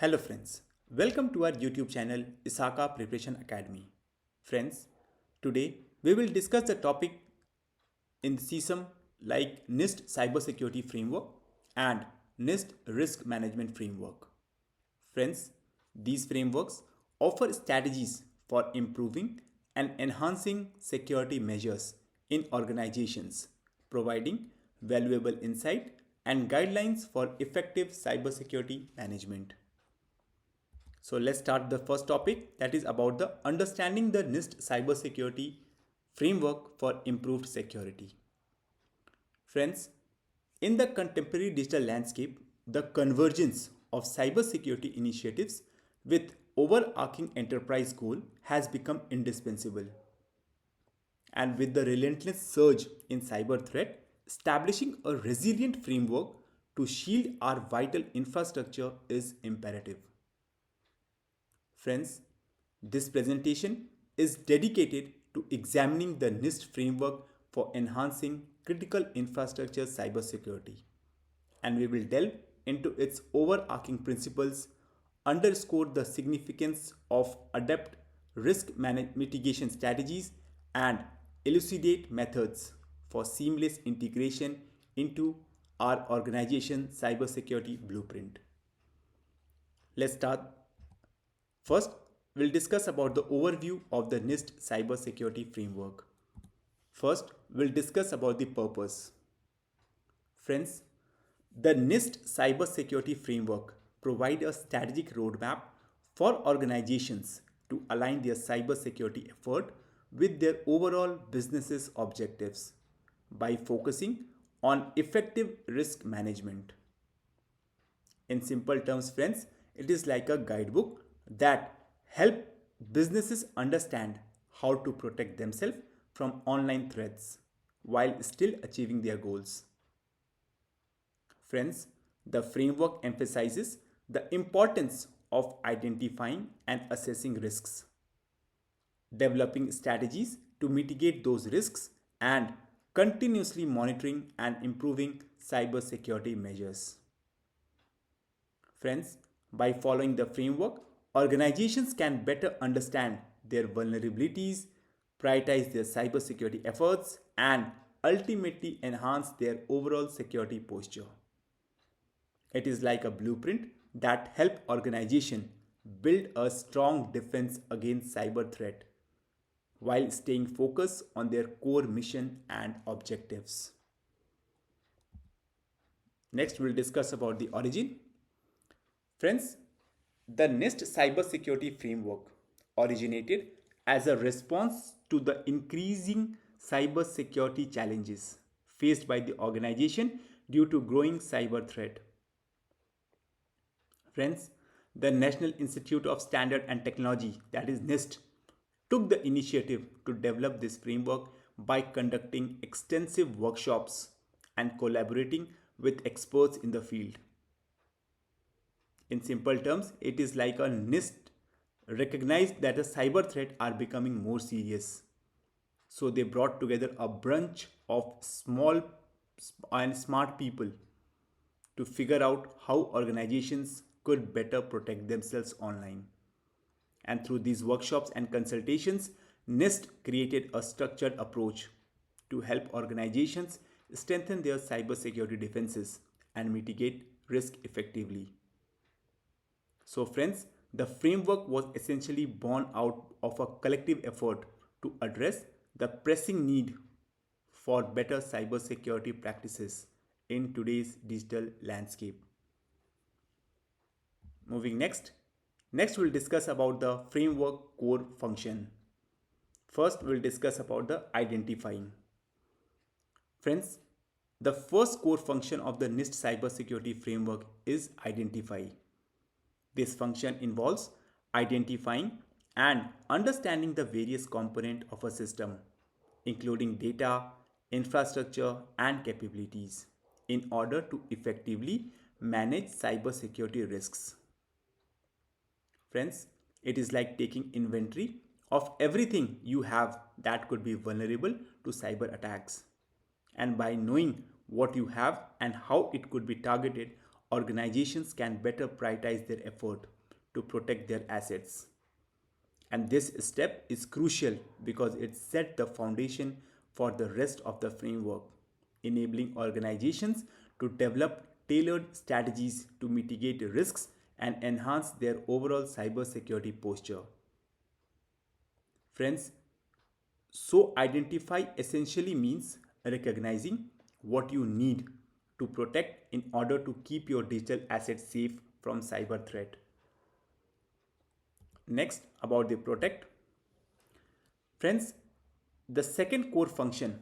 Hello friends, welcome to our YouTube channel ISACA Preparation Academy. Friends, today we will discuss the topic in the CISM like NIST Cybersecurity Framework and NIST Risk Management Framework. Friends, these frameworks offer strategies for improving and enhancing security measures in organizations, providing valuable insight and guidelines for effective cybersecurity management. So let's start the first topic, that is about the understanding the NIST cybersecurity framework for improved security. Friends, in the contemporary digital landscape, the convergence of cybersecurity initiatives with overarching enterprise goal has become indispensable. And with the relentless surge in cyber threat, establishing a resilient framework to shield our vital infrastructure is imperative. Friends, this presentation is dedicated to examining the NIST framework for enhancing critical infrastructure cybersecurity, and we will delve into its overarching principles, underscore the significance of adept mitigation strategies, and elucidate methods for seamless integration into our organization cybersecurity blueprint. Let's start. First, we'll discuss about the overview of the NIST Cybersecurity Framework. First, we'll discuss about the purpose. Friends, the NIST Cybersecurity Framework provides a strategic roadmap for organizations to align their cybersecurity effort with their overall business's objectives by focusing on effective risk management. In simple terms, friends, it is like a guidebook that help businesses understand how to protect themselves from online threats while still achieving their goals. Friends, the framework emphasizes the importance of identifying and assessing risks, developing strategies to mitigate those risks, and continuously monitoring and improving cybersecurity measures. Friends, by following the framework, organizations can better understand their vulnerabilities, prioritize their cybersecurity efforts, and ultimately enhance their overall security posture. It is like a blueprint that helps organizations build a strong defense against cyber threat while staying focused on their core mission and objectives. Next, we'll discuss about the origin. Friends, the NIST Cybersecurity Framework originated as a response to the increasing cybersecurity challenges faced by the organization due to growing cyber threat. Friends, the National Institute of Standard and Technology, that is NIST, took the initiative to develop this framework by conducting extensive workshops and collaborating with experts in the field. In simple terms, it is like a NIST recognized that the cyber threats are becoming more serious. So they brought together a bunch of small and smart people to figure out how organizations could better protect themselves online. And through these workshops and consultations, NIST created a structured approach to help organizations strengthen their cybersecurity defenses and mitigate risk effectively. So friends, the framework was essentially born out of a collective effort to address the pressing need for better cybersecurity practices in today's digital landscape. Moving next. Next, we'll discuss about the framework core function. First, we'll discuss about the identifying. Friends, the first core function of the NIST cybersecurity framework is identify. This function involves identifying and understanding the various components of a system, including data, infrastructure, and capabilities, in order to effectively manage cybersecurity risks. Friends, it is like taking inventory of everything you have that could be vulnerable to cyber attacks. And by knowing what you have and how it could be targeted, organizations can better prioritize their effort to protect their assets. And this step is crucial because it sets the foundation for the rest of the framework, enabling organizations to develop tailored strategies to mitigate risks and enhance their overall cybersecurity posture. Friends, so identify essentially means recognizing what you need to protect in order to keep your digital assets safe from cyber threat. Next, about the protect. Friends, the second core function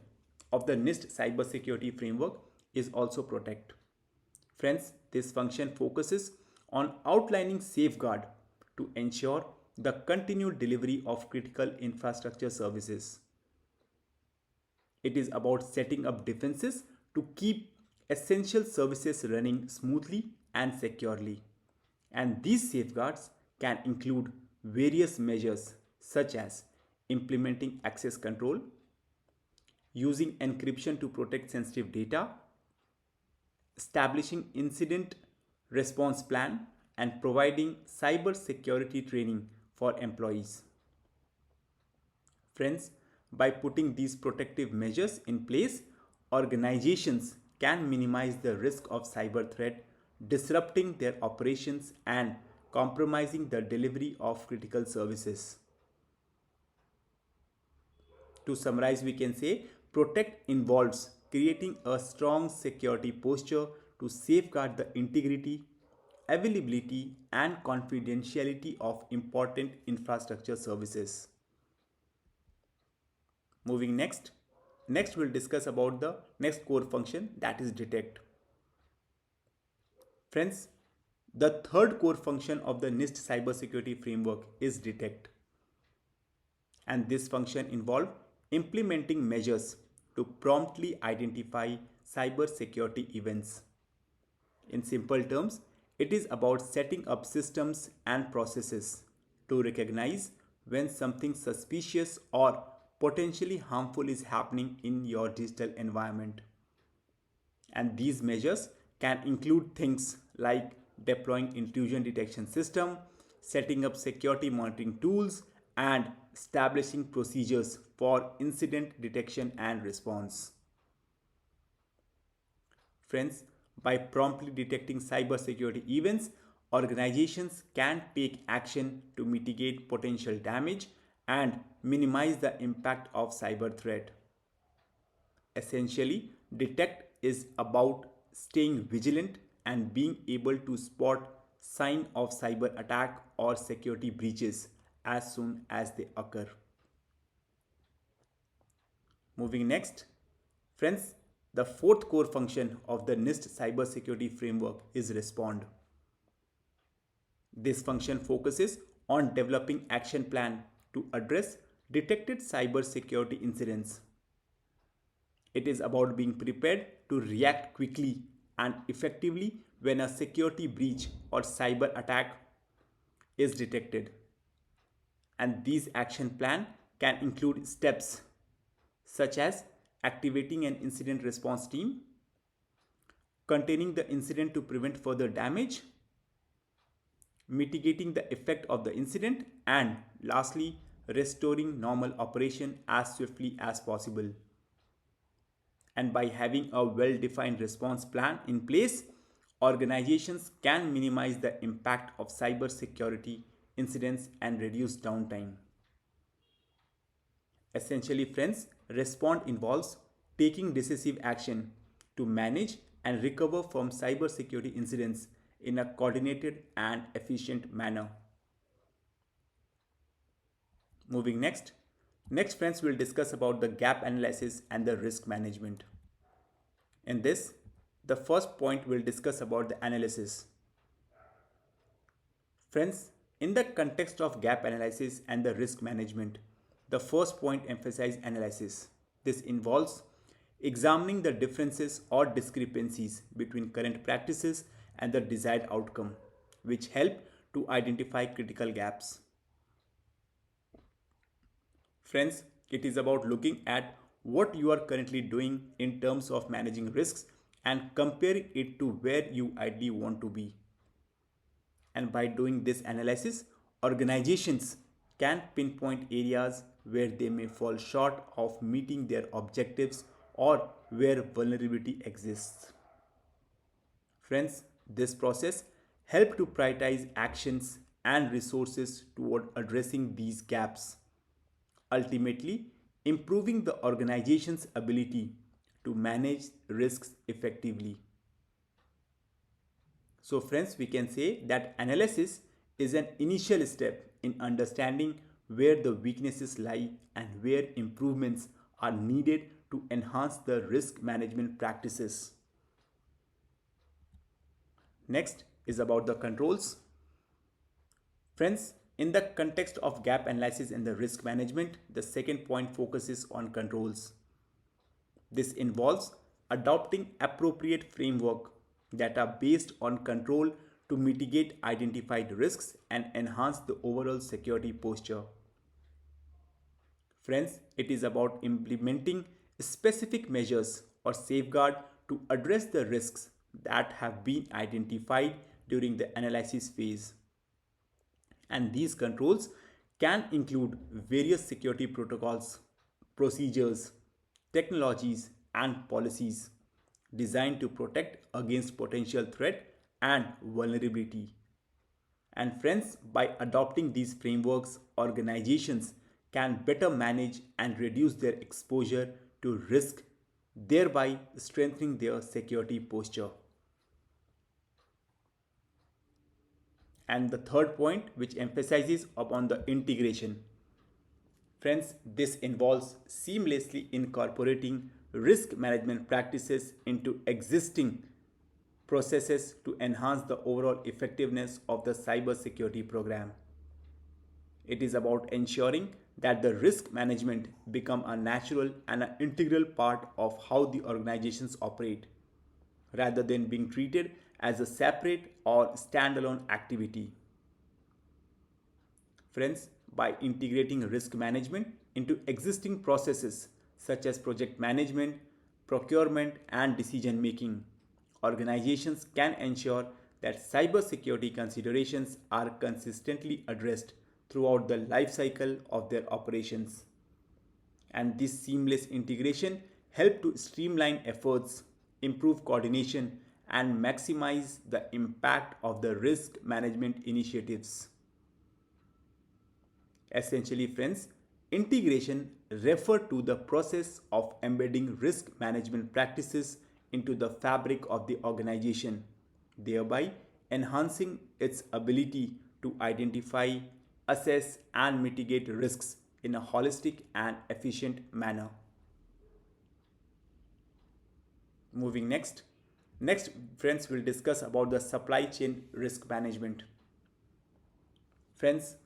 of the NIST Cybersecurity Framework is also protect. Friends, this function focuses on outlining safeguard to ensure the continued delivery of critical infrastructure services. It is about setting up defenses to keep essential services running smoothly and securely. And these safeguards can include various measures such as implementing access control, using encryption to protect sensitive data, establishing incident response plan, and providing cyber security training for employees. Friends, by putting these protective measures in place, organizations can minimize the risk of cyber threat, disrupting their operations and compromising the delivery of critical services. To summarize, we can say protect involves creating a strong security posture to safeguard the integrity, availability, and confidentiality of important infrastructure services. Moving next. Next, we'll discuss about the next core function, that is detect. Friends, the third core function of the NIST cybersecurity framework is detect. And this function involves implementing measures to promptly identify cybersecurity events. In simple terms, it is about setting up systems and processes to recognize when something suspicious or potentially harmful is happening in your digital environment. And these measures can include things like deploying intrusion detection system, setting up security monitoring tools, and establishing procedures for incident detection and response. Friends, by promptly detecting cybersecurity events, organizations can take action to mitigate potential damage and minimize the impact of cyber threat. Essentially, detect is about staying vigilant and being able to spot sign of cyber attack or security breaches as soon as they occur. Moving next, friends, the fourth core function of the NIST cybersecurity framework is respond. This function focuses on developing action plan to address detected cybersecurity incidents. It is about being prepared to react quickly and effectively when a security breach or cyber attack is detected. And these action plan can include steps such as activating an incident response team, containing the incident to prevent further damage, mitigating the effect of the incident, and lastly, restoring normal operation as swiftly as possible. And by having a well-defined response plan in place, organizations can minimize the impact of cybersecurity incidents and reduce downtime. Essentially, friends, respond involves taking decisive action to manage and recover from cybersecurity incidents in a coordinated and efficient manner. Moving next. Next, friends, we'll discuss about the gap analysis and the risk management. In this, the first point we'll discuss about the analysis. Friends, in the context of gap analysis and the risk management, the first point emphasizes analysis. This involves examining the differences or discrepancies between current practices and the desired outcome, which help to identify critical gaps. Friends, it is about looking at what you are currently doing in terms of managing risks and comparing it to where you ideally want to be. And by doing this analysis, organizations can pinpoint areas where they may fall short of meeting their objectives or where vulnerability exists. Friends, this process helps to prioritize actions and resources toward addressing these gaps, ultimately improving the organization's ability to manage risks effectively. So friends, we can say that analysis is an initial step in understanding where the weaknesses lie and where improvements are needed to enhance the risk management practices. Next is about the controls. Friends, in the context of gap analysis and the risk management, the second point focuses on controls. This involves adopting appropriate framework that are based on control to mitigate identified risks and enhance the overall security posture. Friends, it is about implementing specific measures or safeguard to address the risks that have been identified during the analysis phase. And these controls can include various security protocols, procedures, technologies, and policies designed to protect against potential threat and vulnerability. And friends, by adopting these frameworks, organizations can better manage and reduce their exposure to risk, thereby strengthening their security posture. And the third point, which emphasizes upon the integration. Friends, this involves seamlessly incorporating risk management practices into existing processes to enhance the overall effectiveness of the cybersecurity program. It is about ensuring that the risk management become a natural and an integral part of how the organizations operate, rather than being treated as a separate or standalone activity. Friends, by integrating risk management into existing processes such as project management, procurement, and decision making, organizations can ensure that cybersecurity considerations are consistently addressed throughout the life cycle of their operations. And this seamless integration help to streamline efforts, improve coordination, and maximize the impact of the risk management initiatives. Essentially, friends, integration refer to the process of embedding risk management practices into the fabric of the organization, thereby enhancing its ability to identify, assess, and mitigate risks in a holistic and efficient manner. Moving next. Next, friends, will discuss about the supply chain risk management. Friends,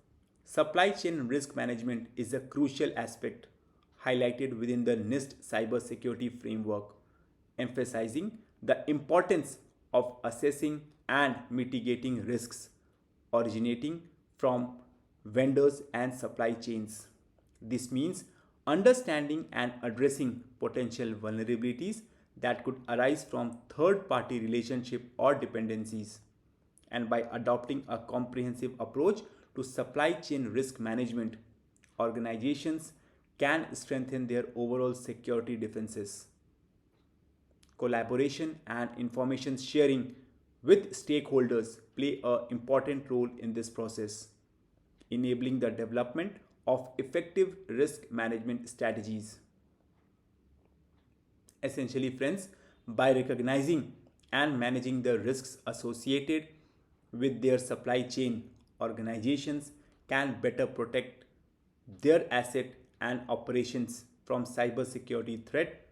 supply chain risk management is a crucial aspect highlighted within the NIST Cybersecurity Framework, emphasizing the importance of assessing and mitigating risks originating from vendors and supply chains. This means understanding and addressing potential vulnerabilities that could arise from third party relationship or dependencies. And by adopting a comprehensive approach to supply chain risk management, organizations can strengthen their overall security defenses. Collaboration and information sharing with stakeholders play an important role in this process, enabling the development of effective risk management strategies. Essentially, friends, by recognizing and managing the risks associated with their supply chain, organizations can better protect their asset and operations from cybersecurity threat,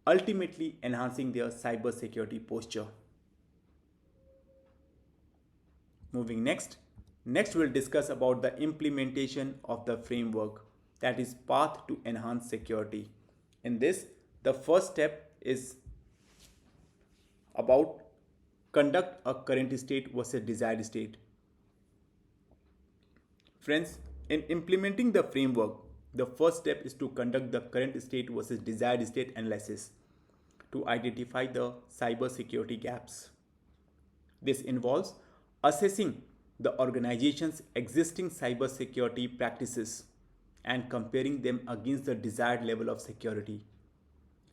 ultimately enhancing their cybersecurity posture. Moving next. Next, we'll discuss about the implementation of the framework, that is path to enhance security. In this, the first step is about conduct a current state versus desired state. Friends, in implementing the framework, the first step is to conduct the current state versus desired state analysis to identify the cybersecurity gaps. This involves assessing the organization's existing cybersecurity practices and comparing them against the desired level of security.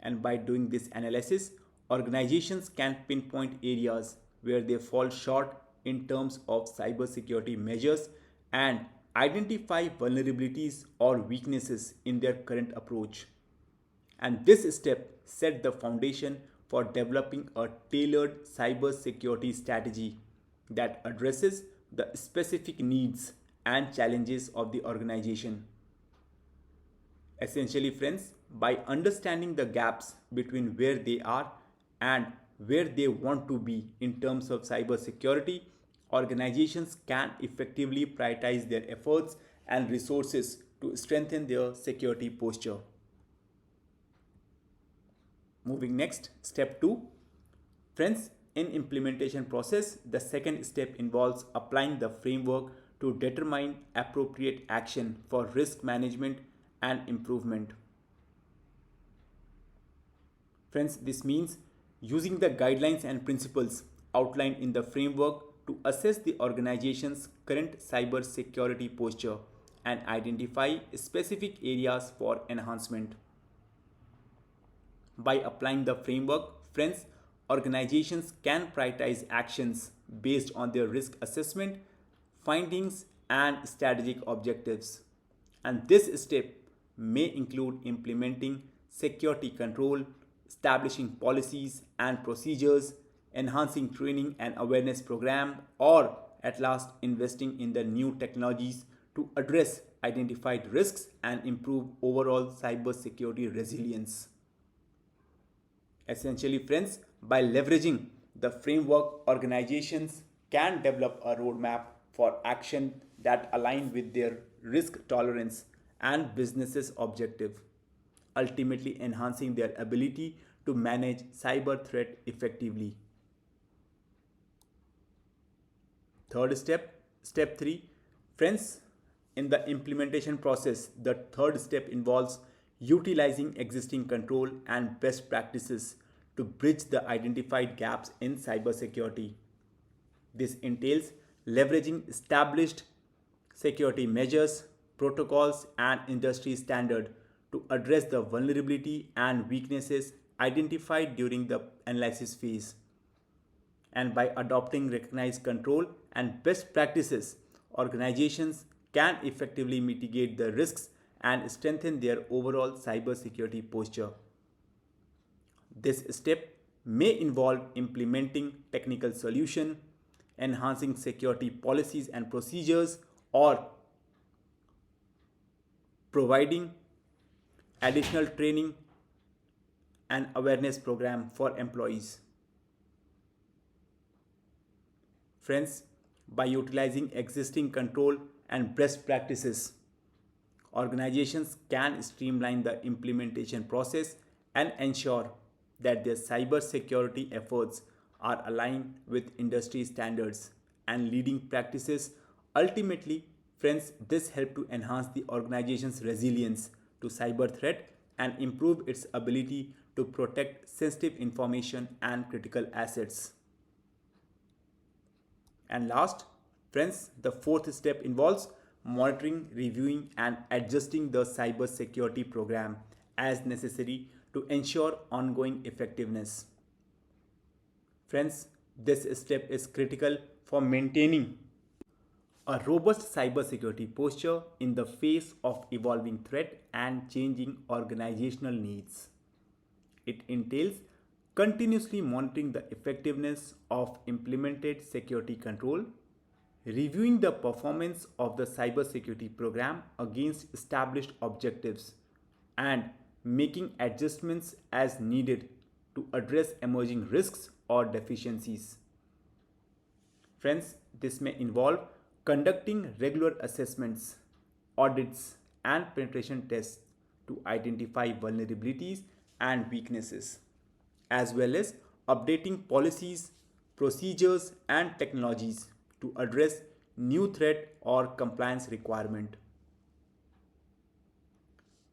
And by doing this analysis, organizations can pinpoint areas where they fall short in terms of cybersecurity measures and identify vulnerabilities or weaknesses in their current approach. And this step set the foundation for developing a tailored cybersecurity strategy that addresses the specific needs and challenges of the organization. Essentially, friends, by understanding the gaps between where they are and where they want to be in terms of cybersecurity, organizations can effectively prioritize their efforts and resources to strengthen their security posture. Moving next, step 2. Friends, in implementation process, the second step involves applying the framework to determine appropriate action for risk management and improvement. Friends, this means using the guidelines and principles outlined in the framework to assess the organization's current cybersecurity posture and identify specific areas for enhancement. By applying the framework, friends, organizations can prioritize actions based on their risk assessment, findings, and strategic objectives. And this step may include implementing security control, establishing policies and procedures, enhancing training and awareness program, or at last investing in the new technologies to address identified risks and improve overall cybersecurity resilience. Essentially, friends, by leveraging the framework, organizations can develop a roadmap for action that align with their risk tolerance and business's objective, ultimately enhancing their ability to manage cyber threat effectively. Third step, step 3. Friends, in the implementation process, the third step involves utilizing existing control and best practices to bridge the identified gaps in cybersecurity. This entails leveraging established security measures, protocols, and industry standard to address the vulnerability and weaknesses identified during the analysis phase. And by adopting recognized control and best practices, organizations can effectively mitigate the risks and strengthen their overall cybersecurity posture. This step may involve implementing technical solution, enhancing security policies and procedures, or providing additional training and awareness program for employees. Friends, by utilizing existing control and best practices, organizations can streamline the implementation process and ensure that their cybersecurity efforts are aligned with industry standards and leading practices. Ultimately, friends, this helps to enhance the organization's resilience to cyber threat and improve its ability to protect sensitive information and critical assets. And last, friends, the fourth step involves monitoring, reviewing, and adjusting the cybersecurity program as necessary to ensure ongoing effectiveness. Friends, this step is critical for maintaining a robust cybersecurity posture in the face of evolving threat and changing organizational needs. It entails continuously monitoring the effectiveness of implemented security control, reviewing the performance of the cybersecurity program against established objectives, and making adjustments as needed to address emerging risks or deficiencies. Friends, this may involve conducting regular assessments, audits, and penetration tests to identify vulnerabilities and weaknesses, as well as updating policies, procedures, and technologies to address new threat or compliance requirement.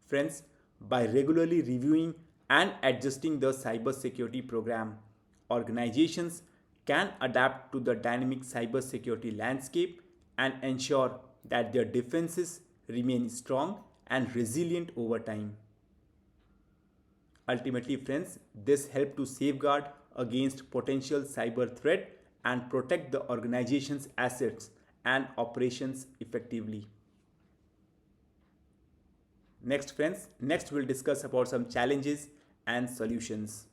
Friends, by regularly reviewing and adjusting the cybersecurity program. Organizations can adapt to the dynamic cybersecurity landscape and ensure that their defenses remain strong and resilient over time. Ultimately, friends, this helps to safeguard against potential cyber threat and protect the organization's assets and operations effectively. Next, friends, next we'll discuss about some challenges and solutions.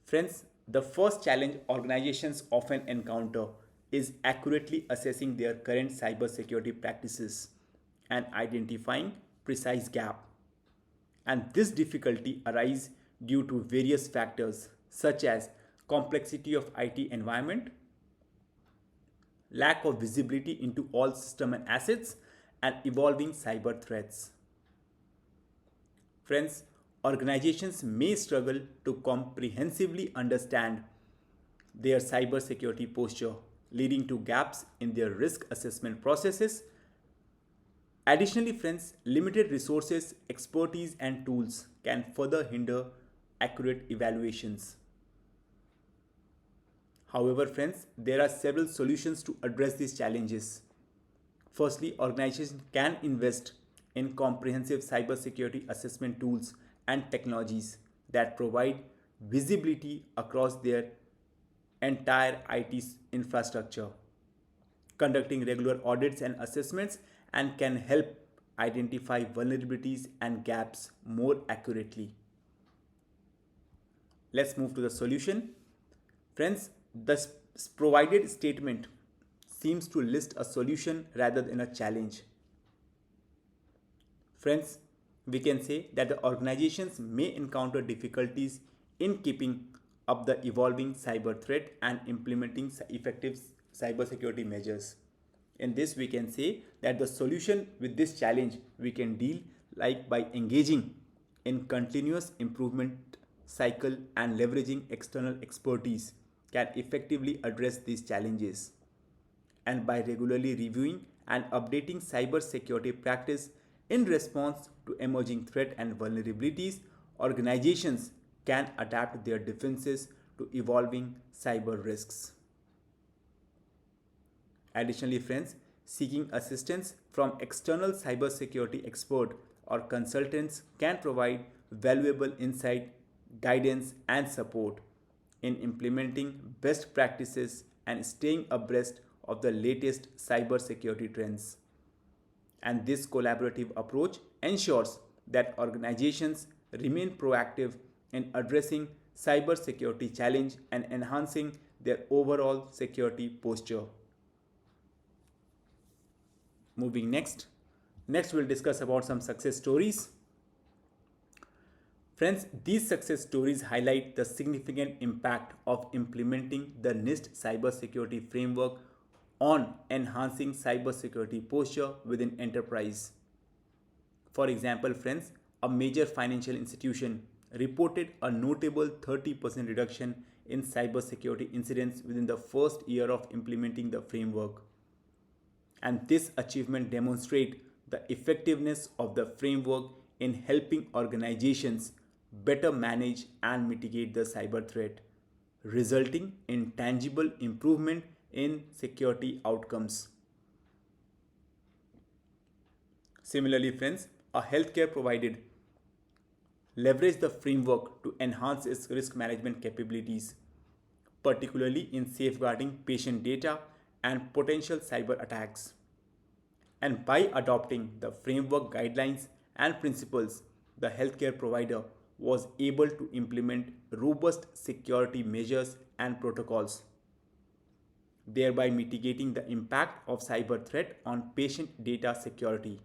Friends, the first challenge organizations often encounter is accurately assessing their current cybersecurity practices and identifying precise gap. And this difficulty arises due to various factors such as complexity of IT environment, lack of visibility into all system and assets, and evolving cyber threats. Friends, organizations may struggle to comprehensively understand their cybersecurity posture, leading to gaps in their risk assessment processes. Additionally, friends, limited resources, expertise, and tools can further hinder accurate evaluations. However, friends, there are several solutions to address these challenges. Firstly, organizations can invest in comprehensive cybersecurity assessment tools and technologies that provide visibility across their entire IT infrastructure, conducting regular audits and assessments, and can help identify vulnerabilities and gaps more accurately. Let's move to the solution. Friends, the provided statement seems to list a solution rather than a challenge. Friends, we can say that the organizations may encounter difficulties in keeping up the evolving cyber threat and implementing effective cybersecurity measures. In this, we can say that the solution with this challenge we can deal like by engaging in continuous improvement cycle and leveraging external expertise can effectively address these challenges. And by regularly reviewing and updating cybersecurity practice in response to emerging threat and vulnerabilities, organizations can adapt their defenses to evolving cyber risks. Additionally, friends, seeking assistance from external cybersecurity expert or consultants can provide valuable insight, guidance, and support in implementing best practices and staying abreast of the latest cybersecurity trends. And this collaborative approach ensures that organizations remain proactive in addressing cybersecurity challenge and enhancing their overall security posture. Moving next we'll discuss about some success stories. Friends, these success stories highlight the significant impact of implementing the NIST Cybersecurity Framework on enhancing cybersecurity posture within enterprise. For example, friends, a major financial institution reported a notable 30% reduction in cybersecurity incidents within the first year of implementing the framework. And this achievement demonstrates the effectiveness of the framework in helping organizations better manage and mitigate the cyber threat, resulting in tangible improvement in security outcomes. Similarly, friends, a healthcare provider leveraged the framework to enhance its risk management capabilities, particularly in safeguarding patient data and potential cyber attacks. And by adopting the framework guidelines and principles, the healthcare provider was able to implement robust security measures and protocols, thereby mitigating the impact of cyber threat on patient data security.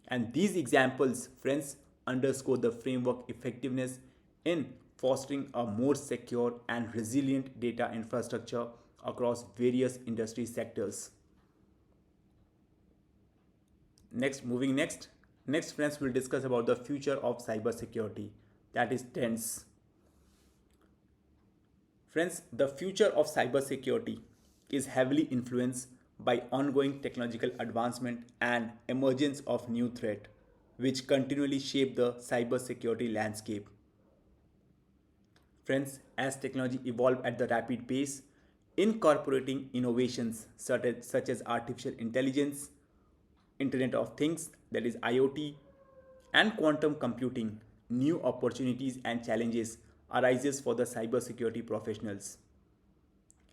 And these examples, friends, underscore the framework effectiveness in fostering a more secure and resilient data infrastructure across various industry sectors. Next, friends, we'll discuss about the future of cybersecurity, that is trends. Friends, the future of cybersecurity is heavily influenced by ongoing technological advancement and emergence of new threat. which continually shape the cybersecurity landscape. Friends, as technology evolves at the rapid pace, incorporating innovations such as artificial intelligence, Internet of Things, that is IoT, and quantum computing, new opportunities and challenges arises for the cybersecurity professionals.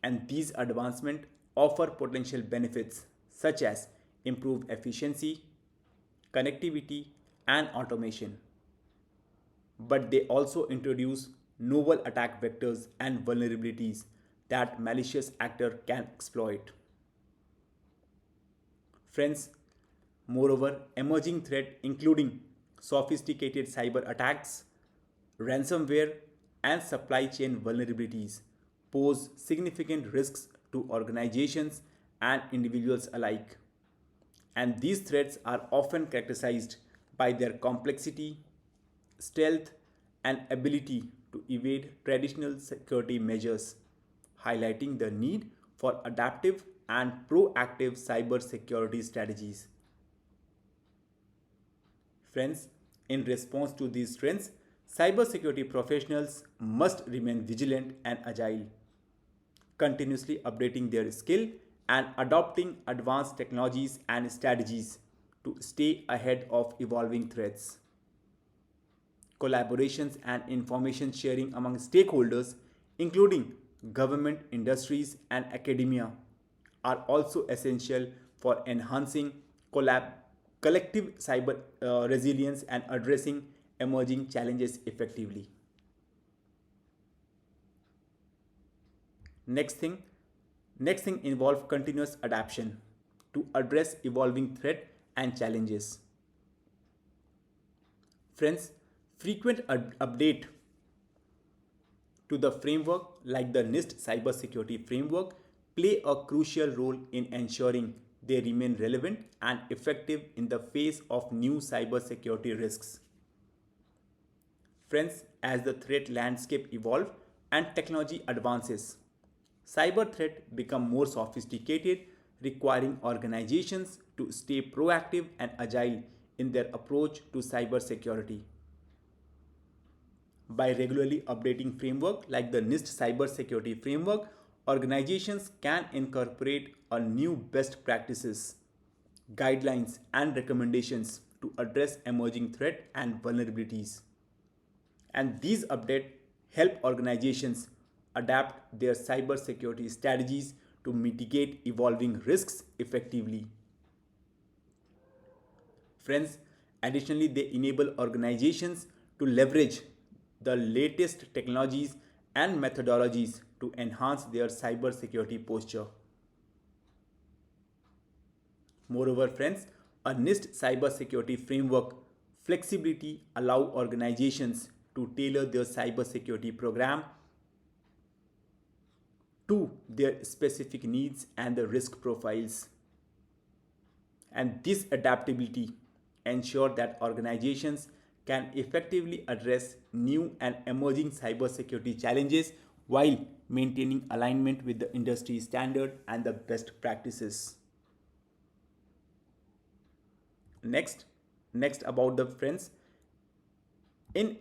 And these advancements offer potential benefits such as improved efficiency, connectivity, and automation. But they also introduce novel attack vectors and vulnerabilities that malicious actor can exploit. Friends, moreover, emerging threats including sophisticated cyber attacks, ransomware, and supply chain vulnerabilities pose significant risks to organizations and individuals alike. And these threats are often characterized by their complexity, stealth, and ability to evade traditional security measures, highlighting the need for adaptive and proactive cybersecurity strategies. Friends, in response to these trends, cybersecurity professionals must remain vigilant and agile, continuously updating their skill and adopting advanced technologies and strategies to stay ahead of evolving threats. Collaborations and information sharing among stakeholders, including government, industries, and academia, are also essential for enhancing collective cyber resilience and addressing emerging challenges effectively. Next thing, Next thing involve continuous adaptation to address evolving threat and challenges. Friends, frequent update to the framework like the NIST Cybersecurity Framework play a crucial role in ensuring they remain relevant and effective in the face of new cybersecurity risks. Friends, as the threat landscape evolves and technology advances, cyber threats become more sophisticated, requiring organizations to stay proactive and agile in their approach to cybersecurity. By regularly updating framework like the NIST Cybersecurity Framework, organizations can incorporate a new best practices, guidelines, and recommendations to address emerging threats and vulnerabilities. And these updates help organizations adapt their cybersecurity strategies to mitigate evolving risks effectively. Friends, additionally, they enable organizations to leverage the latest technologies and methodologies to enhance their cybersecurity posture. Moreover, friends, a NIST cybersecurity framework flexibility allow organizations to tailor their cybersecurity program to their specific needs and the risk profiles. And this adaptability ensure that organizations can effectively address new and emerging cybersecurity challenges while maintaining alignment with the industry standard and the best practices. Next about the friends, in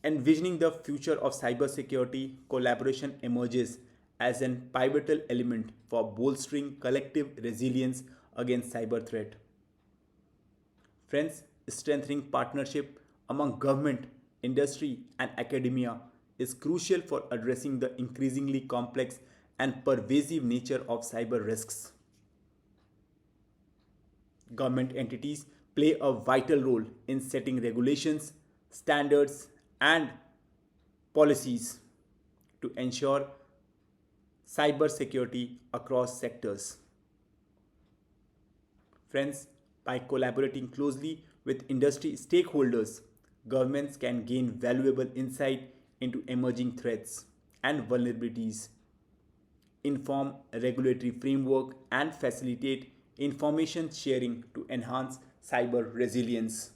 envisioning the future of cybersecurity, collaboration emerges as an pivotal element for bolstering collective resilience against cyber threat. Friends, strengthening partnership among government, industry, and academia is crucial for addressing the increasingly complex and pervasive nature of cyber risks. Government entities play a vital role in setting regulations, standards, and policies to ensure cyber security across sectors. Friends, by collaborating closely with industry stakeholders, governments can gain valuable insight into emerging threats and vulnerabilities, inform regulatory framework, and facilitate information sharing to enhance cyber resilience.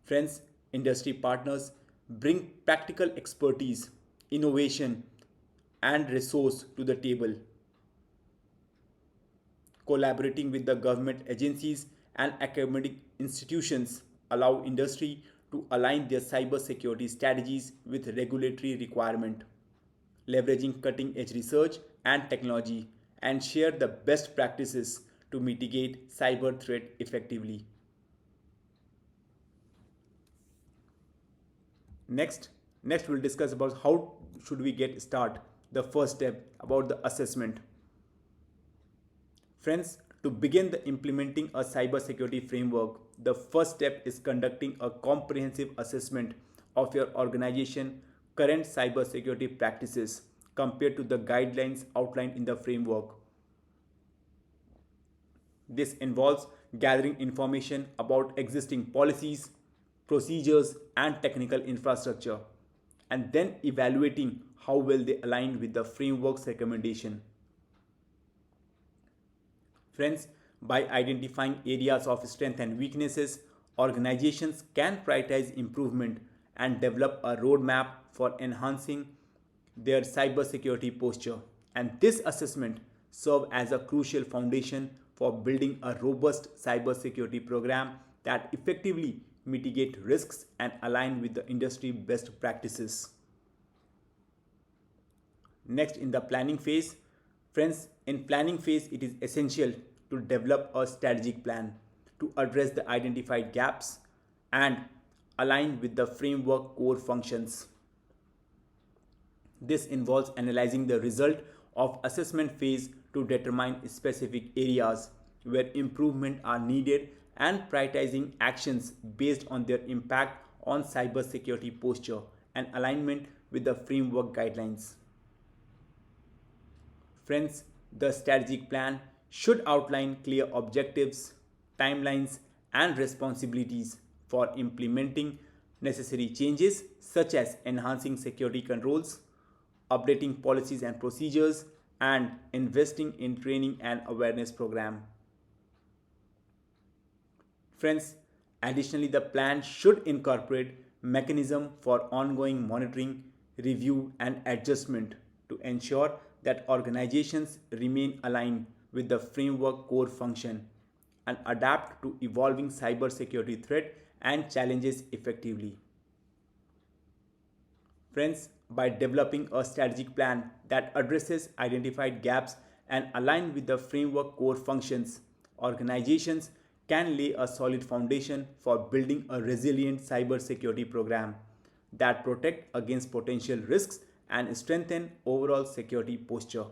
Friends, industry partners bring practical expertise, innovation, and resource to the table. Collaborating with the government agencies and academic institutions allow industry to align their cybersecurity strategies with regulatory requirement, leveraging cutting-edge research and technology, and share the best practices to mitigate cyber threat effectively. Next, next we'll discuss about how should we get start. The first step about the assessment. Friends, to begin the implementing a cybersecurity framework, the first step is conducting a comprehensive assessment of your organization current cybersecurity practices compared to the guidelines outlined in the framework. This involves gathering information about existing policies, procedures, and technical infrastructure, and then evaluating how well they align with the framework's recommendation. Friends, by identifying areas of strength and weaknesses, organizations can prioritize improvement and develop a roadmap for enhancing their cybersecurity posture. And this assessment serves as a crucial foundation for building a robust cybersecurity program that effectively mitigate risks and align with the industry best practices. Next, in the planning phase, friends, in planning phase, it is essential to develop a strategic plan to address the identified gaps and align with the framework core functions. This involves analyzing the result of assessment phase to determine specific areas where improvement are needed and prioritizing actions based on their impact on cybersecurity posture and alignment with the framework guidelines. Friends, the strategic plan should outline clear objectives, timelines, and responsibilities for implementing necessary changes such as enhancing security controls, updating policies and procedures, and investing in training and awareness program. Friends, additionally, the plan should incorporate mechanism for ongoing monitoring, review, and adjustment to ensure that organizations remain aligned with the framework core function and adapt to evolving cybersecurity threat and challenges effectively. Friends, by developing a strategic plan that addresses identified gaps and align with the framework core functions, organizations can lay a solid foundation for building a resilient cybersecurity program that protect against potential risks and strengthen overall security posture.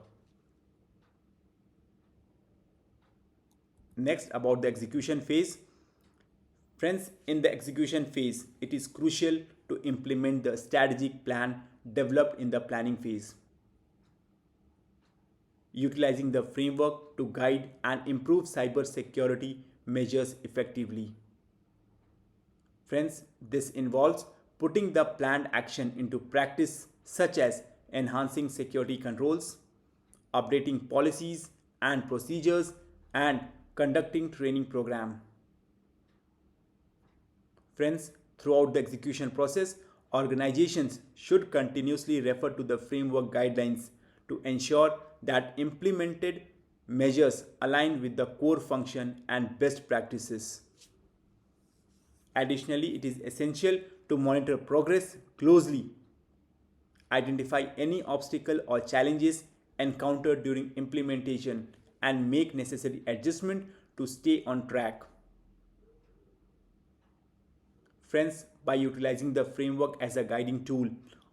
Next, about the execution phase. Friends, in the execution phase, it is crucial to implement the strategic plan developed in the planning phase, utilizing the framework to guide and improve cybersecurity measures effectively. Friends, this involves putting the planned action into practice, such as enhancing security controls, updating policies and procedures, and conducting training program. Friends, throughout the execution process, organizations should continuously refer to the framework guidelines to ensure that implemented measures align with the core function and best practices. Additionally, it is essential to monitor progress closely, identify any obstacle or challenges encountered during implementation, and make necessary adjustment to stay on track. Friends, by utilizing the framework as a guiding tool,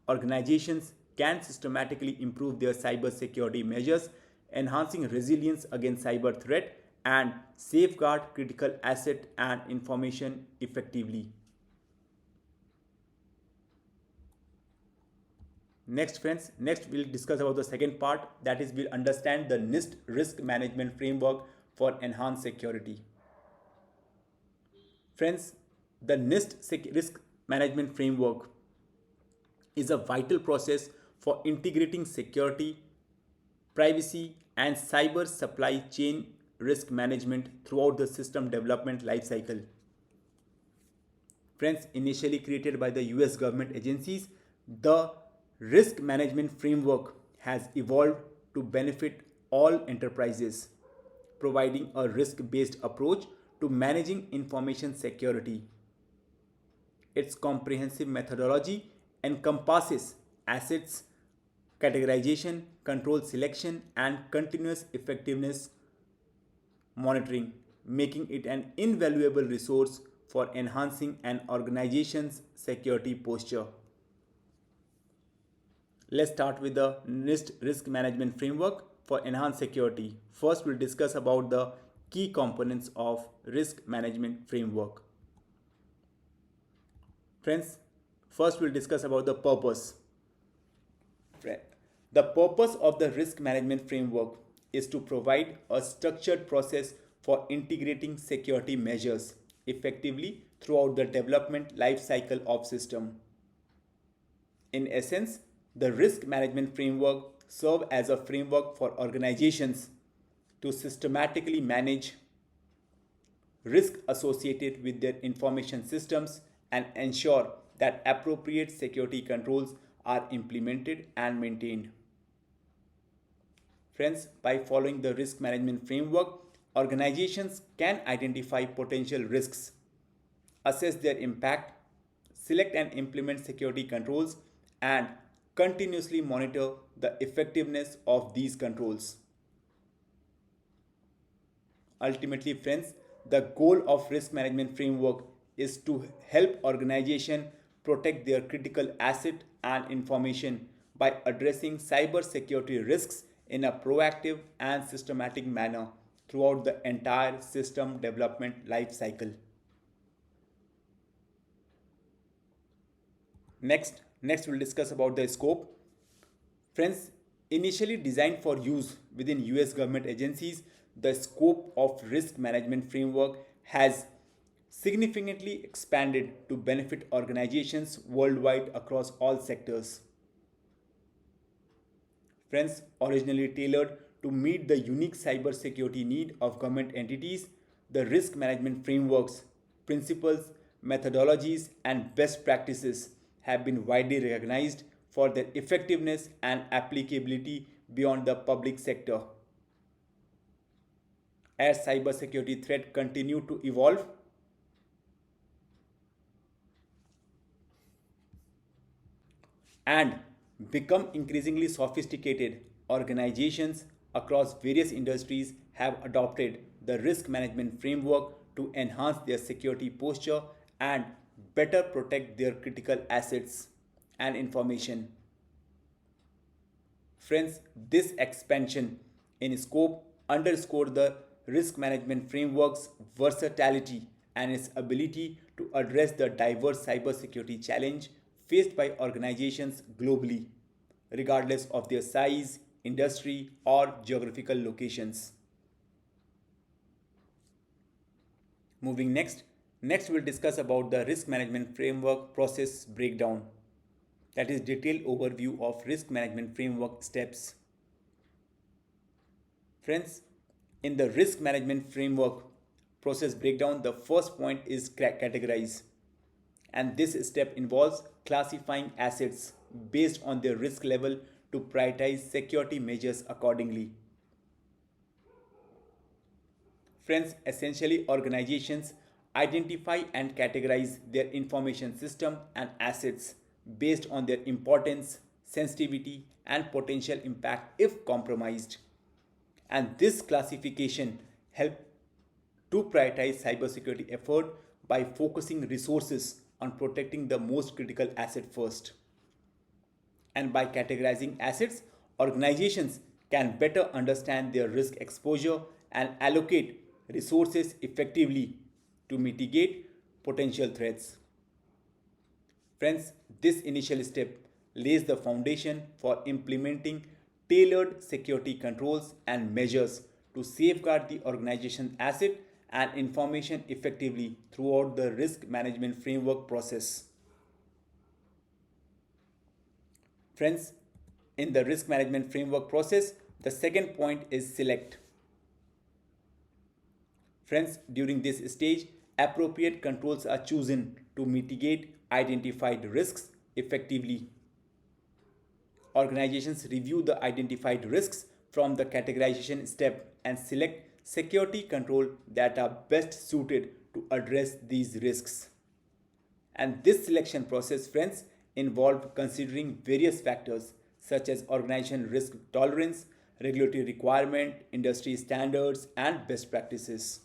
organizations can systematically improve their cybersecurity measures, enhancing resilience against cyber threat and safeguard critical asset and information effectively. Next, friends, next we'll discuss about the second part, that is we'll understand the NIST Risk Management Framework for enhanced security. Friends, the NIST Risk Management Framework is a vital process for integrating security, privacy, and cyber supply chain risk management throughout the system development lifecycle. Friends, initially created by the US government agencies, the risk management framework has evolved to benefit all enterprises, providing a risk-based approach to managing information security. Its comprehensive methodology encompasses assets categorization, control selection, and continuous effectiveness monitoring, making it an invaluable resource for enhancing an organization's security posture. Let's start with the NIST Risk Management Framework for enhanced security. First, we'll discuss about the key components of Risk Management Framework. Friends, first we'll discuss about the purpose. The purpose of the Risk Management Framework is to provide a structured process for integrating security measures effectively throughout the development life cycle of system. In essence, the Risk Management Framework serves as a framework for organizations to systematically manage risk associated with their information systems and ensure that appropriate security controls are implemented and maintained. Friends, by following the risk management framework, organizations can identify potential risks, assess their impact, select and implement security controls, and continuously monitor the effectiveness of these controls. Ultimately, friends, the goal of risk management framework is to help organizations protect their critical asset and information by addressing cybersecurity risks in a proactive and systematic manner throughout the entire system development life cycle. Next we'll discuss about the scope. Friends, initially designed for use within US government agencies, the scope of risk management framework has significantly expanded to benefit organizations worldwide across all sectors. Friends, originally tailored to meet the unique cybersecurity need of government entities, the risk management frameworks, principles, methodologies, and best practices have been widely recognized for their effectiveness and applicability beyond the public sector. As cybersecurity threats continue to evolve and become increasingly sophisticated, organizations across various industries have adopted the risk management framework to enhance their security posture and better protect their critical assets and information. Friends, this expansion in scope underscored the risk management framework's versatility and its ability to address the diverse cybersecurity challenge faced by organizations globally, regardless of their size, industry, or geographical locations. Moving next we'll discuss about the risk management framework process breakdown. That is detailed overview of risk management framework steps. Friends, in the risk management framework process breakdown, the first point is categorize. And this step involves classifying assets based on their risk level to prioritize security measures accordingly. Friends, essentially organizations identify and categorize their information system and assets based on their importance, sensitivity, and potential impact if compromised. And this classification helps to prioritize cybersecurity effort by focusing resources on protecting the most critical asset first. And by categorizing assets, organizations can better understand their risk exposure and allocate resources effectively to mitigate potential threats. Friends, this initial step lays the foundation for implementing tailored security controls and measures to safeguard the organization's asset and information effectively throughout the risk management framework process. Friends, in the risk management framework process, the second point is select. Friends, during this stage, appropriate controls are chosen to mitigate identified risks effectively. Organizations review the identified risks from the categorization step and select security control that are best suited to address these risks. And this selection process, friends, involved considering various factors such as organization risk tolerance, regulatory requirement, industry standards, and best practices.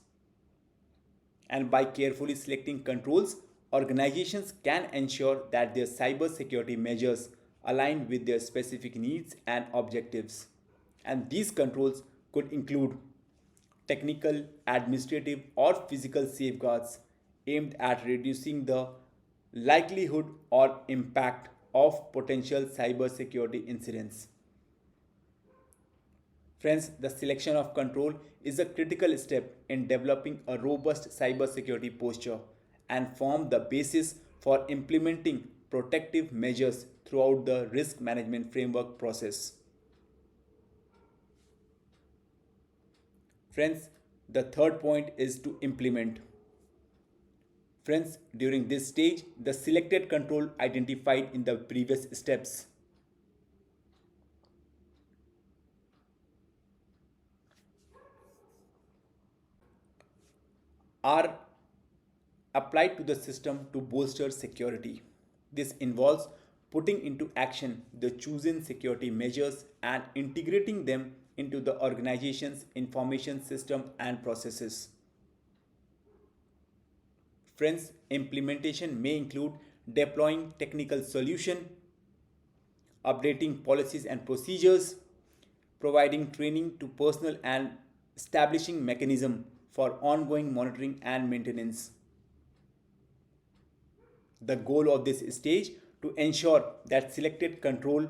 And by carefully selecting controls, organizations can ensure that their cybersecurity measures align with their specific needs and objectives. And these controls could include technical, administrative, or physical safeguards aimed at reducing the likelihood or impact of potential cybersecurity incidents. Friends, the selection of control is a critical step in developing a robust cybersecurity posture and form the basis for implementing protective measures throughout the risk management framework process. Friends, the third point is to implement. Friends, during this stage, the selected control identified in the previous steps are applied to the system to bolster security. This involves putting into action the chosen security measures and integrating them into the organization's information system and processes. Friends, implementation may include deploying technical solution, updating policies and procedures, providing training to personnel and establishing mechanism for ongoing monitoring and maintenance. The goal of this stage to ensure that selected control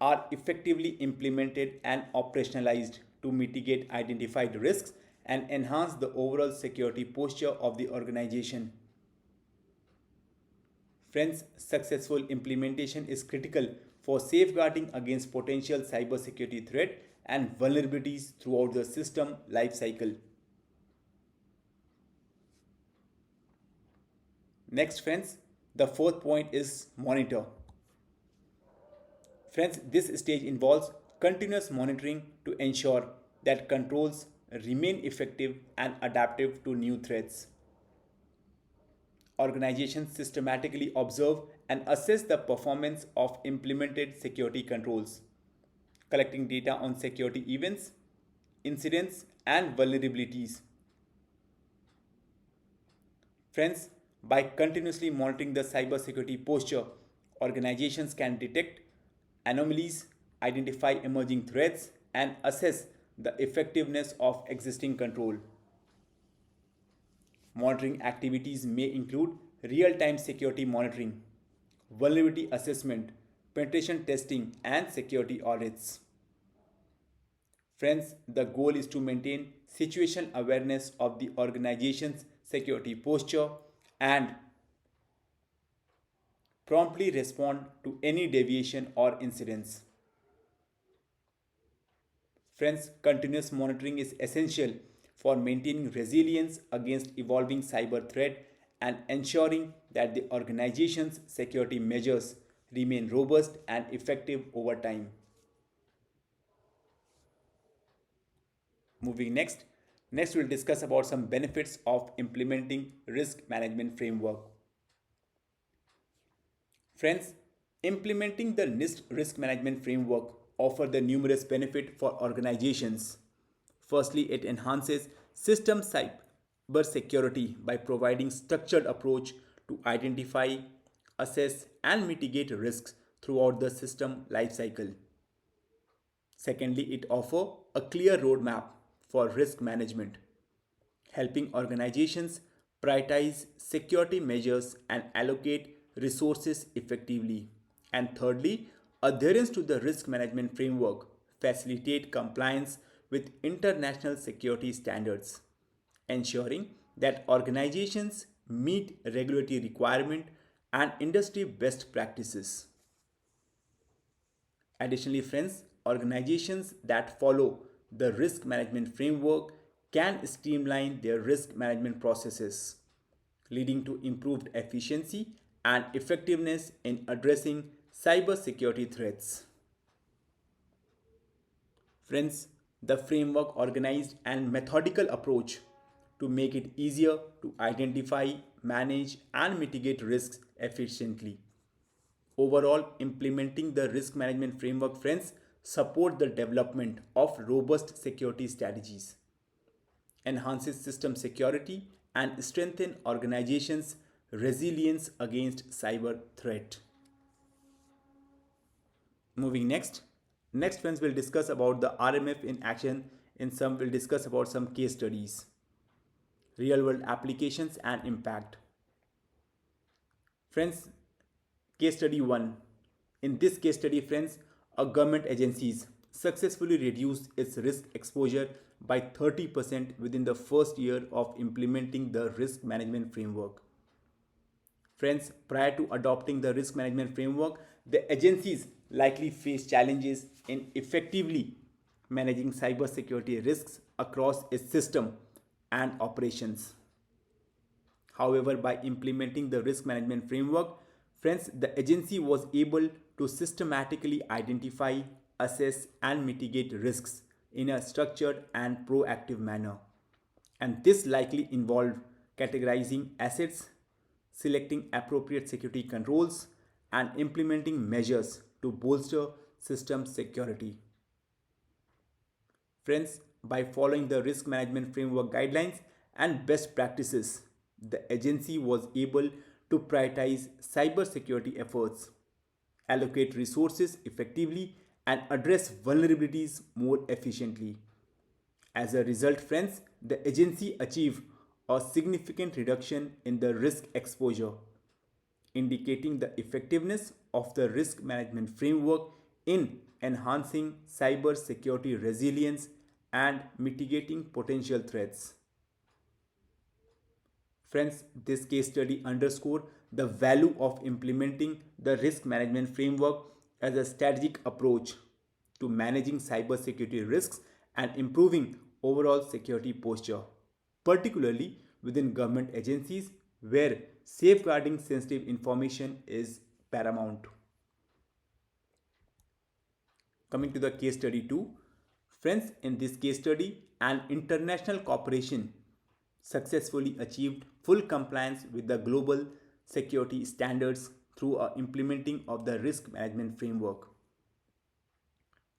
are effectively implemented and operationalized to mitigate identified risks and enhance the overall security posture of the organization. Friends, successful implementation is critical for safeguarding against potential cybersecurity threat and vulnerabilities throughout the system lifecycle. Next, friends, the fourth point is monitor. Friends, this stage involves continuous monitoring to ensure that controls remain effective and adaptive to new threats. Organizations systematically observe and assess the performance of implemented security controls, collecting data on security events, incidents, and vulnerabilities. Friends, by continuously monitoring the cybersecurity posture, organizations can detect anomalies, identify emerging threats, and assess the effectiveness of existing control. Monitoring activities may include real-time security monitoring, vulnerability assessment, penetration testing, and security audits. Friends, the goal is to maintain situational awareness of the organization's security posture and promptly respond to any deviation or incidents. Friends, continuous monitoring is essential for maintaining resilience against evolving cyber threat and ensuring that the organization's security measures remain robust and effective over time. Moving next we'll discuss about some benefits of implementing risk management framework. Friends, implementing the NIST Risk Management Framework offers the numerous benefits for organizations. Firstly, it enhances system cyber security by providing structured approach to identify, assess, and mitigate risks throughout the system lifecycle. Secondly, it offers a clear roadmap for risk management, helping organizations prioritize security measures and allocate resources effectively. And thirdly, adherence to the risk management framework facilitate compliance with international security standards, ensuring that organizations meet regulatory requirement and industry best practices. Additionally, friends, organizations that follow the risk management framework can streamline their risk management processes, leading to improved efficiency and effectiveness in addressing cybersecurity threats. Friends, the framework organized and methodical approach to make it easier to identify, manage, and mitigate risks efficiently. Overall, implementing the risk management framework, friends, support the development of robust security strategies, enhances system security, and strengthen organizations' resilience against cyber threat. Moving next. Next, friends, will discuss about the RMF in action. In some, we'll discuss about some case studies, real world applications, and impact. Friends, case study 1. In this case study, friends, a government agencies successfully reduced its risk exposure by 30% within the first year of implementing the risk management framework. Friends, prior to adopting the risk management framework, the agencies likely face challenges in effectively managing cybersecurity risks across its system and operations. However, by implementing the risk management framework, friends, the agency was able to systematically identify, assess, and mitigate risks in a structured and proactive manner. And this likely involved categorizing assets, selecting appropriate security controls, and implementing measures to bolster system security. Friends, by following the risk management framework guidelines and best practices, the agency was able to prioritize cybersecurity efforts, allocate resources effectively, and address vulnerabilities more efficiently. As a result, friends, the agency achieved a significant reduction in the risk exposure, indicating the effectiveness of the risk management framework in enhancing cyber security resilience and mitigating potential threats. Friends, this case study underscores the value of implementing the risk management framework as a strategic approach to managing cybersecurity risks and improving overall security posture, particularly within government agencies where safeguarding sensitive information is paramount. Coming to the case study 2, friends, in this case study, an international corporation successfully achieved full compliance with the global security standards through a implementing of the risk management framework.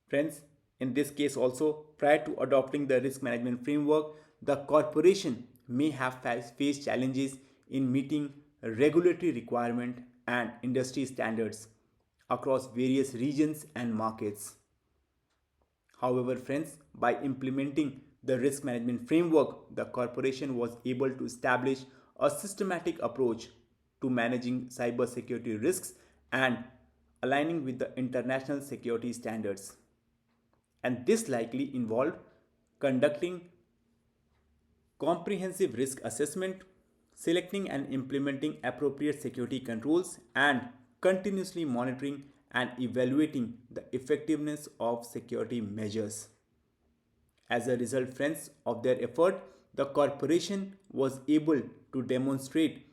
Friends, in this case also, prior to adopting the risk management framework, the corporation may have faced challenges in meeting regulatory requirement and industry standards across various regions and markets. However, friends, by implementing the risk management framework, the corporation was able to establish a systematic approach to managing cybersecurity risks and aligning with the international security standards. And this likely involved conducting comprehensive risk assessment, selecting and implementing appropriate security controls, and continuously monitoring and evaluating the effectiveness of security measures. As a result, friends, of their effort, the corporation was able to demonstrate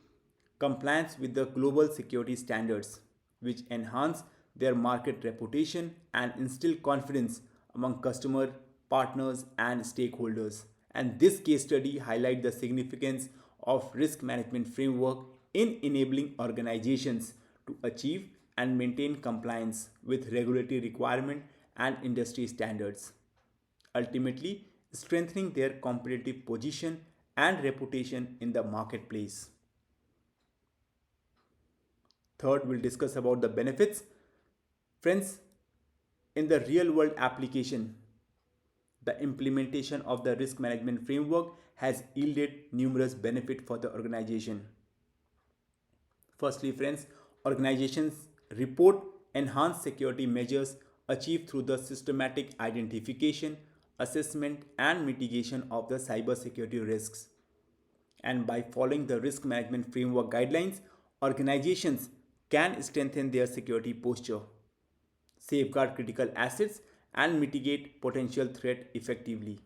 compliance with the global security standards, which enhance their market reputation and instill confidence among customer, partners, and stakeholders. And this case study highlights the significance of risk management framework in enabling organizations to achieve and maintain compliance with regulatory requirement and industry standards, ultimately strengthening their competitive position and reputation in the marketplace. Third, we'll discuss about the benefits. Friends, in the real world application, the implementation of the risk management framework has yielded numerous benefits for the organization. Firstly, friends, organizations report enhanced security measures achieved through the systematic identification, assessment, and mitigation of the cybersecurity risks. And by following the risk management framework guidelines, organizations can strengthen their security posture, safeguard critical assets, and mitigate potential threat effectively.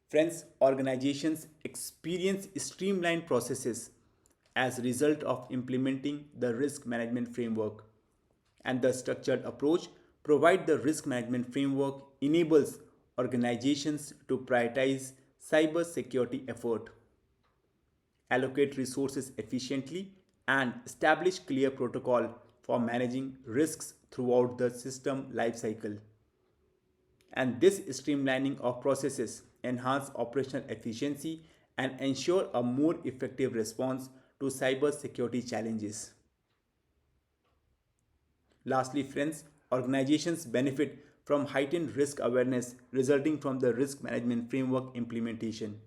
Friends, organizations experience streamlined processes as a result of implementing the risk management framework, and the structured approach Provide the risk management framework enables organizations to prioritize cyber security effort, allocate resources efficiently, and establish clear protocol for managing risks throughout the system lifecycle. And this streamlining of processes enhance operational efficiency and ensure a more effective response to cyber security challenges. Lastly, friends, organizations benefit from heightened risk awareness resulting from the risk management framework implementation.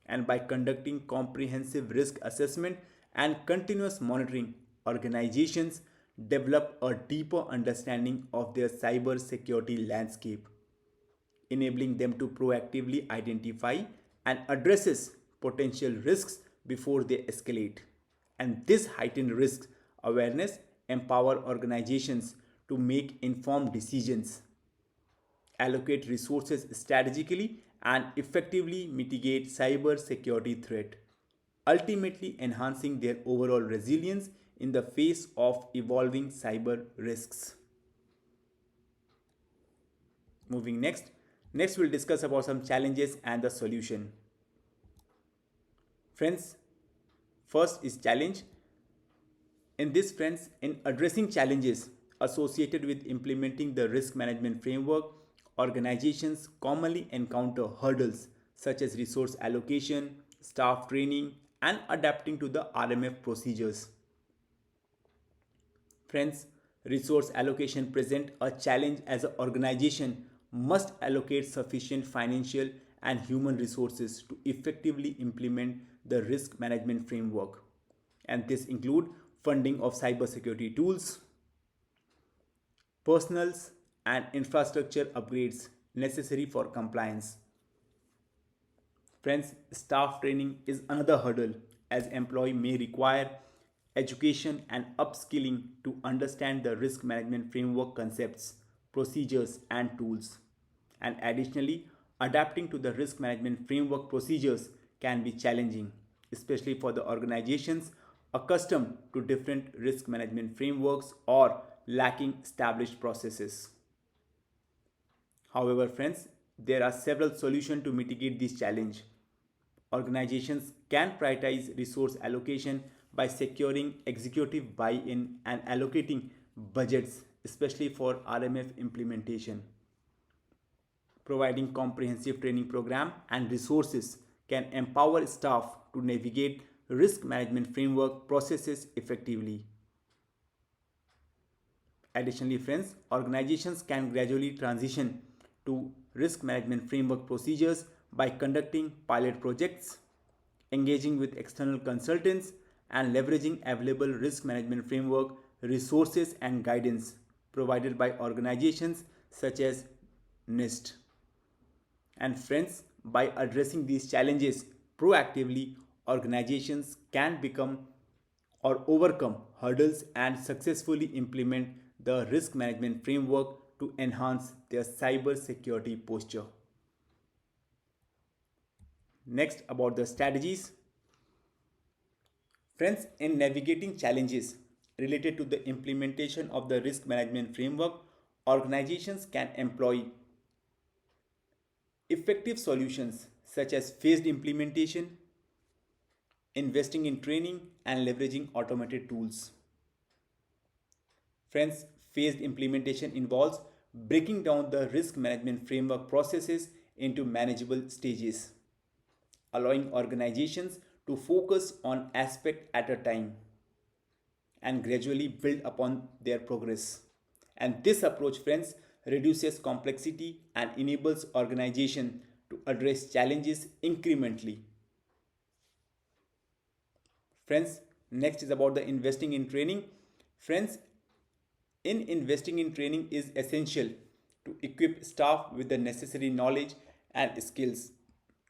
And by conducting comprehensive risk assessment and continuous monitoring, organizations develop a deeper understanding of their cyber security landscape, enabling them to proactively identify and addresses potential risks before they escalate. And this heightened risk awareness empower organizations to make informed decisions, allocate resources strategically, and effectively mitigate cyber security threat, ultimately enhancing their overall resilience in the face of evolving cyber risks. Moving next we'll discuss about some challenges and the solution. Friends, first is challenge. In this, friends, in addressing challenges associated with implementing the risk management framework, organizations commonly encounter hurdles such as resource allocation, staff training, and adapting to the RMF procedures. Friends, resource allocation present a challenge as an organization must allocate sufficient financial and human resources to effectively implement the risk management framework. And this include funding of cybersecurity tools, personals and infrastructure upgrades necessary for compliance. Friends, staff training is another hurdle as employee may require education and upskilling to understand the risk management framework concepts, procedures and tools. And additionally, adapting to the risk management framework procedures can be challenging, especially for the organizations accustomed to different risk management frameworks or lacking established processes. However, friends, there are several solutions to mitigate this challenge. Organizations can prioritize resource allocation by securing executive buy-in and allocating budgets, especially for RMF implementation. Providing comprehensive training program and resources can empower staff to navigate risk management framework processes effectively. Additionally, friends, organizations can gradually transition to risk management framework procedures by conducting pilot projects, engaging with external consultants, and leveraging available risk management framework resources and guidance provided by organizations such as NIST. And friends, by addressing these challenges proactively, organizations can become or overcome hurdles and successfully implement the risk management framework to enhance their cyber security posture. Next, about the strategies. Friends, in navigating challenges related to the implementation of the risk management framework, organizations can employ effective solutions such as phased implementation, investing in training, and leveraging automated tools. Friends, phased implementation involves breaking down the risk management framework processes into manageable stages, allowing organizations to focus on aspect at a time and gradually build upon their progress. And this approach, friends, reduces complexity and enables organization to address challenges incrementally. Friends, next is about the investing in training. Friends, in investing in training is essential to equip staff with the necessary knowledge and skills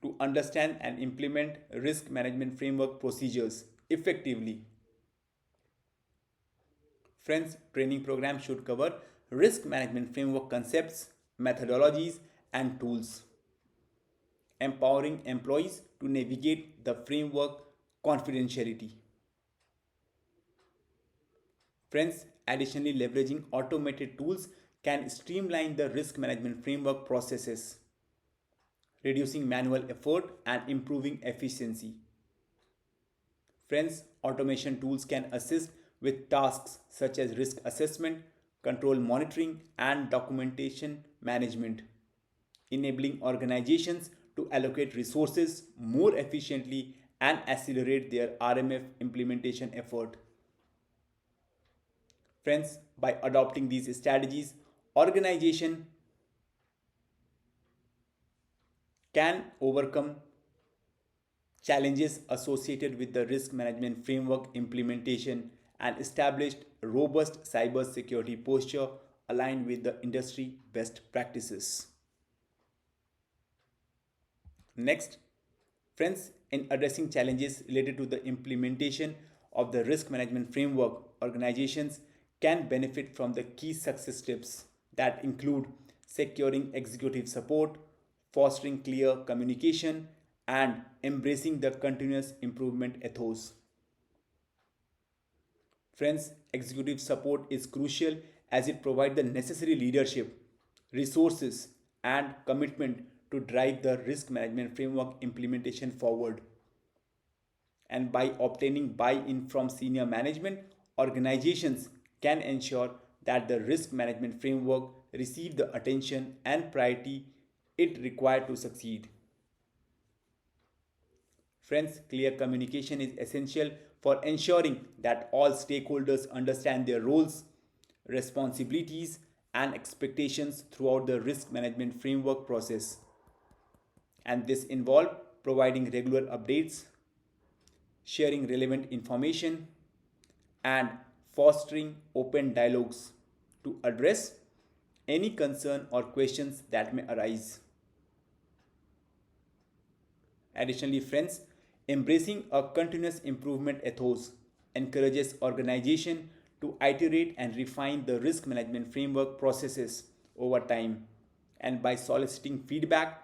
to understand and implement risk management framework procedures effectively. Friends, training program should cover risk management framework concepts, methodologies, and tools, empowering employees to navigate the framework confidentiality. Friends, additionally, leveraging automated tools can streamline the risk management framework processes, reducing manual effort and improving efficiency. Friends, automation tools can assist with tasks such as risk assessment, control monitoring, and documentation management, enabling organizations to allocate resources more efficiently and accelerate their RMF implementation effort. Friends, by adopting these strategies, organization can overcome challenges associated with the risk management framework implementation and established robust cybersecurity posture aligned with the industry best practices. Next, friends, in addressing challenges related to the implementation of the risk management framework, organizations can benefit from the key success tips that include securing executive support, fostering clear communication, and embracing the continuous improvement ethos. Friends, executive support is crucial as it provides the necessary leadership, resources, and commitment to drive the risk management framework implementation forward. And by obtaining buy in from senior management, organizations can ensure that the risk management framework receives the attention and priority it required to succeed. Friends, clear communication is essential for ensuring that all stakeholders understand their roles, responsibilities, and expectations throughout the risk management framework process. And this involves providing regular updates, sharing relevant information, and fostering open dialogues to address any concern or questions that may arise. Additionally, friends, embracing a continuous improvement ethos encourages organization to iterate and refine the risk management framework processes over time, and by soliciting feedback,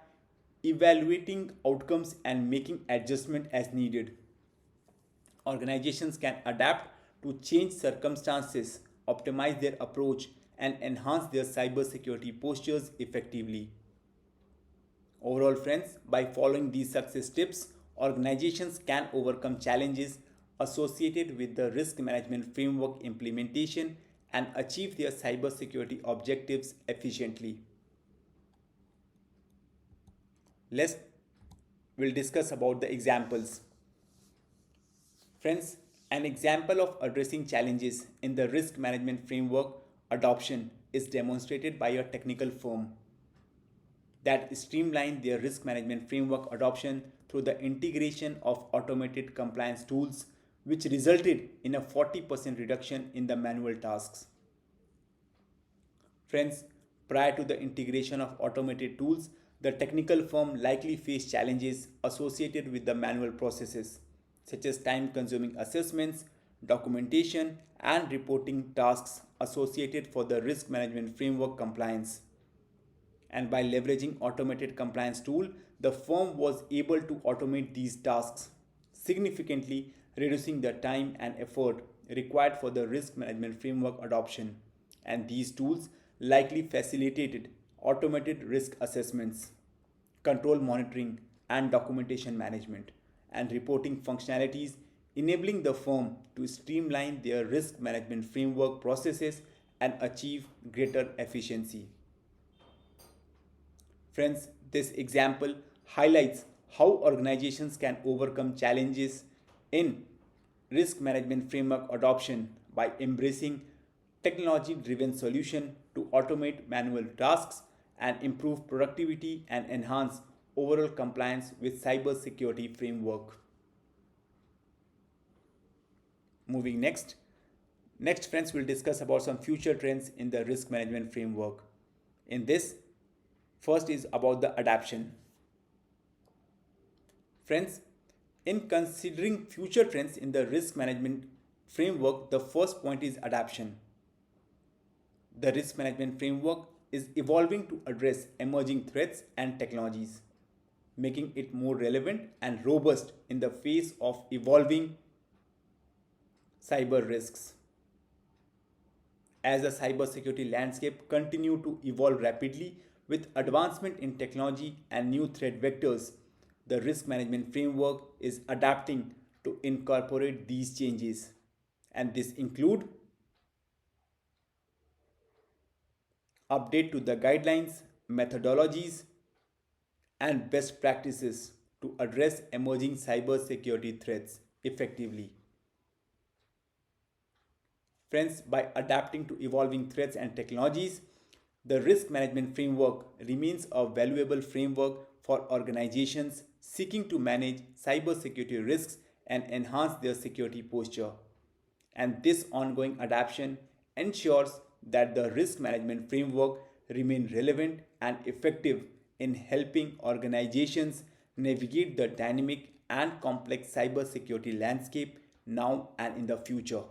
evaluating outcomes, and making adjustment as needed. Organizations can adapt to change circumstances, optimize their approach, and enhance their cybersecurity postures effectively. Overall, friends, by following these success tips, organizations can overcome challenges associated with the risk management framework implementation and achieve their cybersecurity objectives efficiently. Let's we'll discuss about the examples. Friends, an example of addressing challenges in the risk management framework adoption is demonstrated by a technical firm that streamlined their risk management framework adoption through the integration of automated compliance tools, which resulted in a 40% reduction in the manual tasks. Friends, prior to the integration of automated tools, the technical firm likely faced challenges associated with the manual processes, such as time consuming assessments, documentation, and reporting tasks associated for the risk management framework compliance. And by leveraging automated compliance tool, the firm was able to automate these tasks, significantly reducing the time and effort required for the risk management framework adoption. And these tools likely facilitated automated risk assessments, control monitoring, and documentation management, and reporting functionalities, enabling the firm to streamline their risk management framework processes and achieve greater efficiency. Friends, this example highlights how organizations can overcome challenges in risk management framework adoption by embracing technology driven solution to automate manual tasks and improve productivity and enhance overall compliance with cybersecurity framework. Moving next. Next, friends, we'll discuss about some future trends in the risk management framework. In this, first is about the adoption. Friends, in considering future trends in the risk management framework, the first point is adoption. The risk management framework is evolving to address emerging threats and technologies, making it more relevant and robust in the face of evolving cyber risks. as the cybersecurity landscape continue to evolve rapidly with advancement in technology and new threat vectors. The risk management framework is adapting to incorporate these changes, and this include update to the guidelines, methodologies, and best practices to address emerging cybersecurity threats effectively. Friends, by adapting to evolving threats and technologies, the risk management framework remains a valuable framework for organizations seeking to manage cybersecurity risks and enhance their security posture. And this ongoing adaptation ensures that the risk management framework remain relevant and effective in helping organizations navigate the dynamic and complex cybersecurity landscape now and in the future.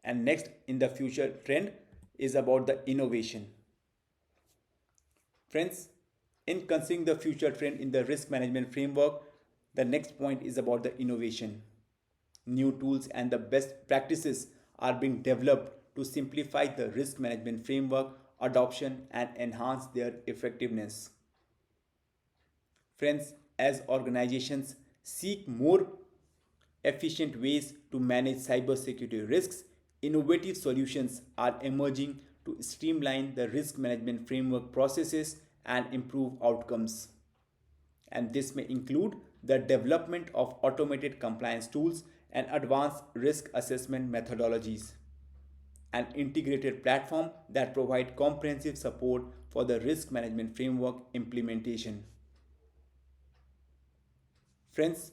And next in the future trend is about the innovation. Friends, in considering the future trend in the risk management framework, the next point is about the innovation. New tools and the best practices are being developed to simplify the risk management framework adoption and enhance their effectiveness. Friends, as organizations seek more efficient ways to manage cybersecurity risks, innovative solutions are emerging to streamline the risk management framework processes and improve outcomes. And this may include the development of automated compliance tools and advanced risk assessment methodologies. An integrated platform that provide comprehensive support for the risk management framework implementation. Friends,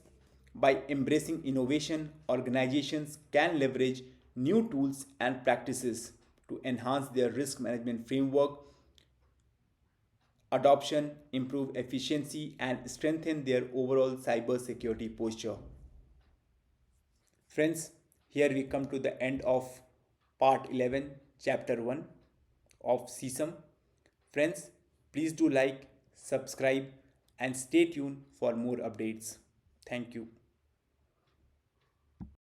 by embracing innovation, organizations can leverage new tools and practices to enhance their risk management framework adoption, improve efficiency, and strengthen their overall cybersecurity posture. Friends, here we come to the end of part 11, chapter 1 of CISM. Friends, please do like, subscribe, and stay tuned for more updates. Thank you.